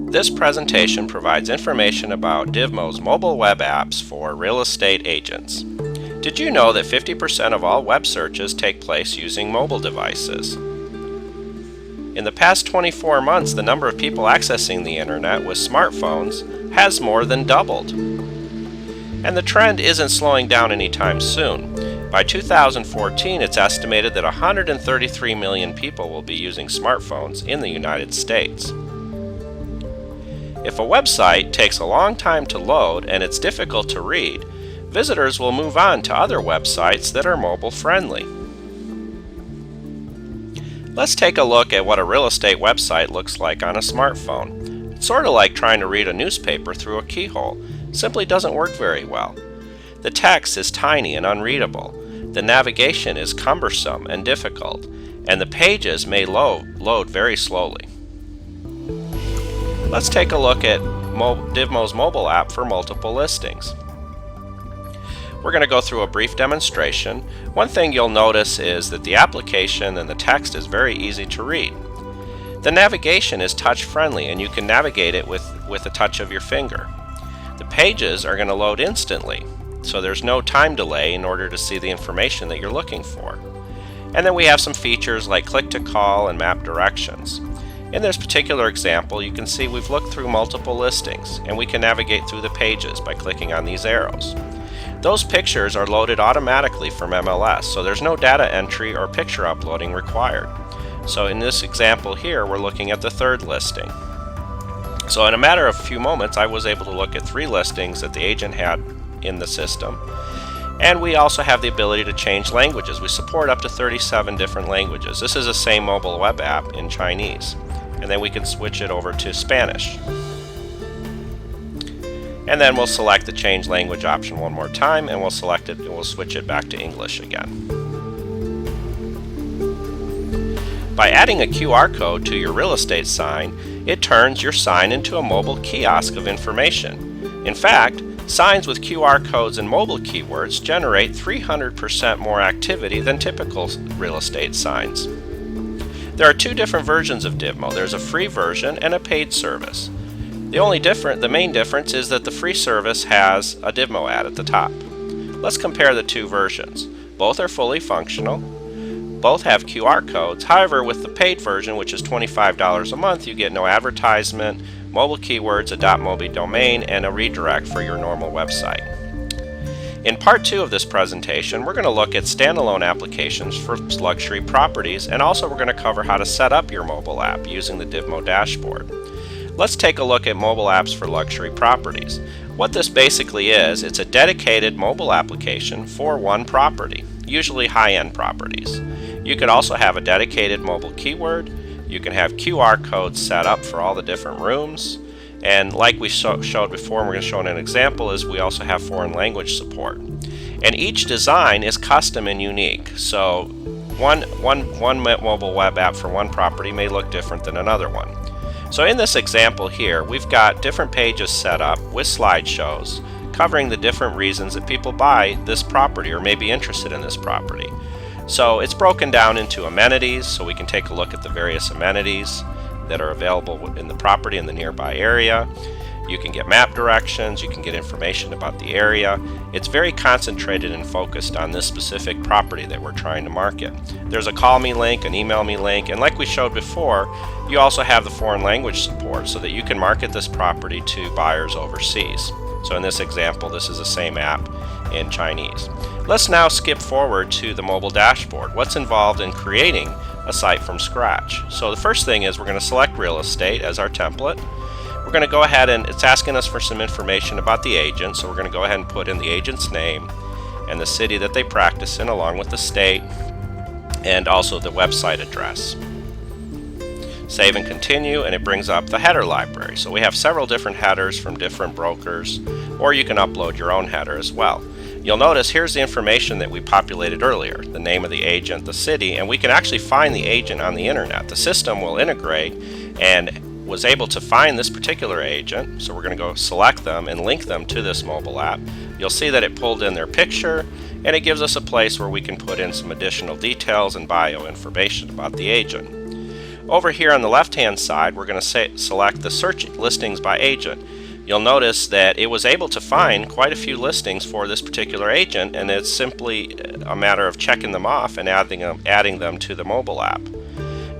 This presentation provides information about Divmo's mobile web apps for real estate agents. Did you know that 50% of all web searches take place using mobile devices? In the past 24 months, the number of people accessing the internet with smartphones has more than doubled. And the trend isn't slowing down anytime soon. By 2014, it's estimated that 133 million people will be using smartphones in the United States. If a website takes a long time to load and it's difficult to read, visitors will move on to other websites that are mobile friendly. Let's take a look at what a real estate website looks like on a smartphone. It's sort of like trying to read a newspaper through a keyhole. Simply doesn't work very well. The text is tiny and unreadable. The navigation is cumbersome and difficult, and the pages may load very slowly. Let's take a look at Divmo's mobile app for multiple listings. We're going to go through a brief demonstration. One thing you'll notice is that the application and the text is very easy to read. The navigation is touch friendly and you can navigate it with a touch of your finger. The pages are going to load instantly, so there's no time delay in order to see the information that you're looking for. And then we have some features like click to call and map directions. In this particular example, you can see we've looked through multiple listings and we can navigate through the pages by clicking on these arrows. Those pictures are loaded automatically from MLS, so there's no data entry or picture uploading required. So in this example here, we're looking at the third listing. So in a matter of a few moments, I was able to look at 3 listings that the agent had in the system. And we also have the ability to change languages. We support up to 37 different languages. This is the same mobile web app in Chinese. And then we can switch it over to Spanish. And then we'll select the change language option one more time, and we'll select it and we'll switch it back to English again. By adding a QR code to your real estate sign, it turns your sign into a mobile kiosk of information. In fact, signs with QR codes and mobile keywords generate 300% more activity than typical real estate signs. There are 2 different versions of Divmo. There's a free version and a paid service. The main difference is that the free service has a Divmo ad at the top. Let's compare the 2 versions. Both are fully functional. Both have QR codes. However, with the paid version, which is $25 a month, you get no advertisement, mobile keywords, a .mobi domain, and a redirect for your normal website. In part 2 of this presentation, we're going to look at standalone applications for luxury properties, and also we're going to cover how to set up your mobile app using the Divmo dashboard. Let's take a look at mobile apps for luxury properties. What this basically is, it's a dedicated mobile application for one property, usually high-end properties. You could also have a dedicated mobile keyword. You can have QR codes set up for all the different rooms. And like we showed before, and we're going to show in an example, is we also have foreign language support. And each design is custom and unique. So one mobile web app for one property may look different than another one. So in this example here, we've got different pages set up with slideshows covering the different reasons that people buy this property or may be interested in this property. So it's broken down into amenities, so we can take a look at the various amenities that are available in the property in the nearby area. You can get map directions, you can get information about the area. It's very concentrated and focused on this specific property that we're trying to market. There's a call me link, an email me link, and like we showed before, you also have the foreign language support so that you can market this property to buyers overseas. So in this example, this is the same app in Chinese. Let's now skip forward to the mobile dashboard. What's involved in creating a site from scratch? So the first thing is we're going to select real estate as our template. We're going to go ahead and it's asking us for some information about the agent, so we're going to go ahead and put in the agent's name and the city that they practice in along with the state and also the website address. Save and continue, and it brings up the header library. So we have several different headers from different brokers, or you can upload your own header as well. You'll notice here's the information that we populated earlier, the name of the agent, the city, and we can actually find the agent on the internet. The system will integrate and was able to find this particular agent, so we're going to go select them and link them to this mobile app. You'll see that it pulled in their picture, and it gives us a place where we can put in some additional details and bio information about the agent. Over here on the left-hand side, we're going to select the Search Listings by Agent. You'll notice that it was able to find quite a few listings for this particular agent, and it's simply a matter of checking them off and adding them to the mobile app.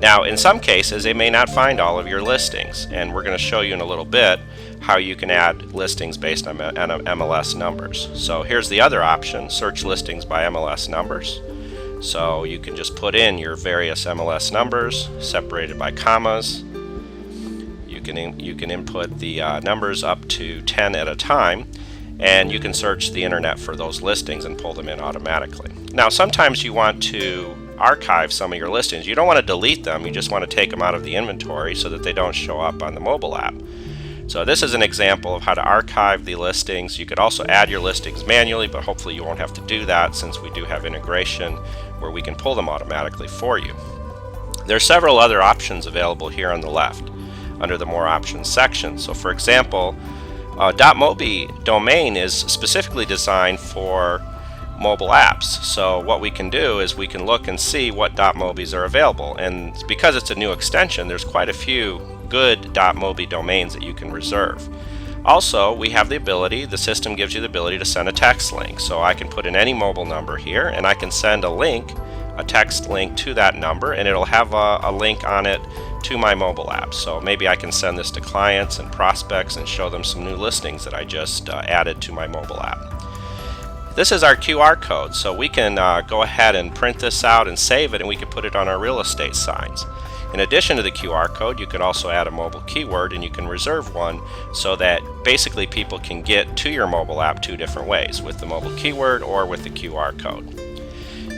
Now, in some cases, it may not find all of your listings, and we're going to show you in a little bit how you can add listings based on MLS numbers. So here's the other option, Search Listings by MLS Numbers. So you can just put in your various MLS numbers separated by commas. You can input the numbers up to 10 at a time, and you can search the internet for those listings and pull them in automatically. Now, sometimes you want to archive some of your listings. You don't want to delete them, you just want to take them out of the inventory so that they don't show up on the mobile app. So this is an example of how to archive the listings. You could also add your listings manually, but hopefully you won't have to do that since we do have integration where we can pull them automatically for you. There are several other options available here on the left under the More Options section. So for example, .mobi domain is specifically designed for mobile apps. So what we can do is we can look and see what .mobis are available, and because it's a new extension, there's quite a few good .mobi domains that you can reserve. Also, we have the system gives you the ability to send a text link. So I can put in any mobile number here, and I can send a text link to that number, and it'll have a link on it to my mobile app. So maybe I can send this to clients and prospects and show them some new listings that I just added to my mobile app. This is our QR code, so we can go ahead and print this out and save it, and we can put it on our real estate signs. In addition to the QR code, you can also add a mobile keyword, and you can reserve one so that basically people can get to your mobile app two different ways, with the mobile keyword or with the QR code.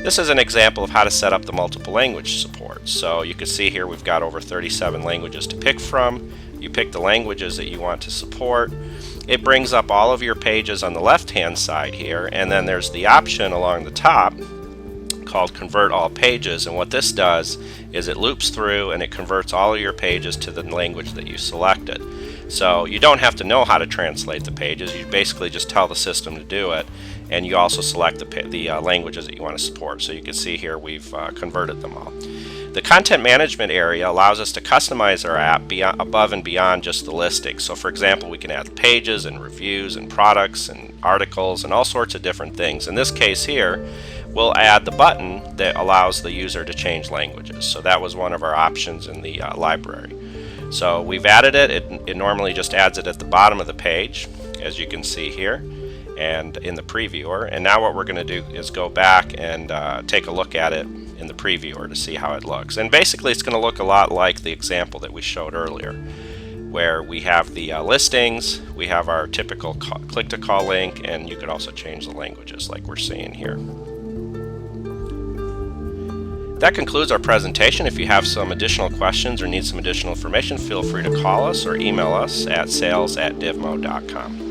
This is an example of how to set up the multiple language support. So you can see here we've got over 37 languages to pick from. You pick the languages that you want to support. It brings up all of your pages on the left-hand side here, and then there's the option along the top called Convert All Pages, and what this does is it loops through and it converts all of your pages to the language that you selected. So you don't have to know how to translate the pages, you basically just tell the system to do it, and you also select the languages that you want to support. So you can see here we've converted them all. The content management area allows us to customize our app above and beyond just the listing. So for example, we can add pages and reviews and products and articles and all sorts of different things. In this case here, we'll add the button that allows the user to change languages. So that was one of our options in the library. So we've added it. It normally just adds it at the bottom of the page, as you can see here, and in the previewer. And now what we're going to do is go back and take a look at it in the previewer to see how it looks. And basically it's going to look a lot like the example that we showed earlier, where we have the listings, we have our typical click-to-call link, and you could also change the languages like we're seeing here. That concludes our presentation. If you have some additional questions or need some additional information, feel free to call us or email us at sales@divmo.com.